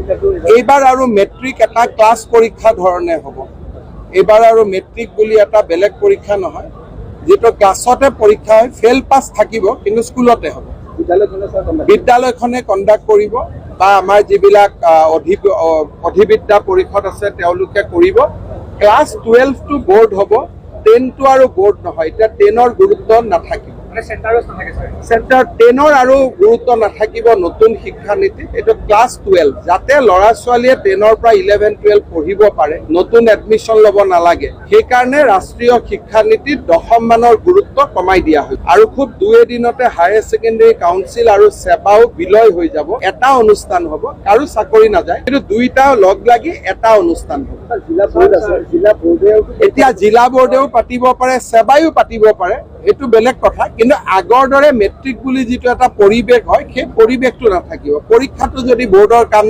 এইবাৰ আৰু মেট্ৰিক এটা ক্লাছ পৰীক্ষা ধৰণে হ'ব। এইবাৰ আৰু মেট্ৰিক বুলি এটা বেলেগ পৰীক্ষা নহয়, যেটো ক্লাছতে পৰীক্ষা হয়, ফেল পাছ থাকিব কিন্তু স্কুলতে হ'ব। বিদ্যালয়খনে কণ্ডাক্ট কৰিব বা আমাৰ যিবিলাক অধিবিদ্যা পৰিষদ আছে তেওঁলোকে কৰিব। ক্লাছ 12 টো বোৰ্ড হ'ব, 10 টো আৰু বোৰ্ড নহয়। এতিয়া 10ৰ গুৰুত্ব নাথাকিব, চেণ্টাৰ 10ৰ আৰু গুৰুত্ব নাথাকিব নতুন শিক্ষানীতিত। এইটো ক্লাছ 12 যাতে ল'ৰা ছোৱালীয়ে 10ৰ পৰা 11-12 পঢ়িব পাৰে, নতুন এডমিশ্যন ল'ব নালাগে, সেইকাৰণে ৰাষ্ট্ৰীয় শিক্ষানীতিত 10ম মানৰ গুৰুত্ব কমাই দিয়া হৈছে। আৰু খুব 2 দিনতে হায়াৰ ছেকেণ্ডেৰী কাউন্সিল আৰু সেৱাও বিলয় হৈ যাব। এটা অনুষ্ঠান হ'ব, কাৰো চাকৰি নাযায়, কিন্তু দুইটা লগ লাগি এটা অনুষ্ঠান হ'ব। এতিয়া জিলা বোৰ্ডেও পাতিব পাৰে, সেৱাইও পাতিব পাৰে, এইটো বেলেগ কথা। কিন্তু আগৰ দৰে মেট্ৰিক বুলি যিটো এটা পৰিৱেশ হয়, সেই পৰিৱেশটো নাথাকিব। পৰীক্ষাটো যদি বোৰ্ডৰ কাম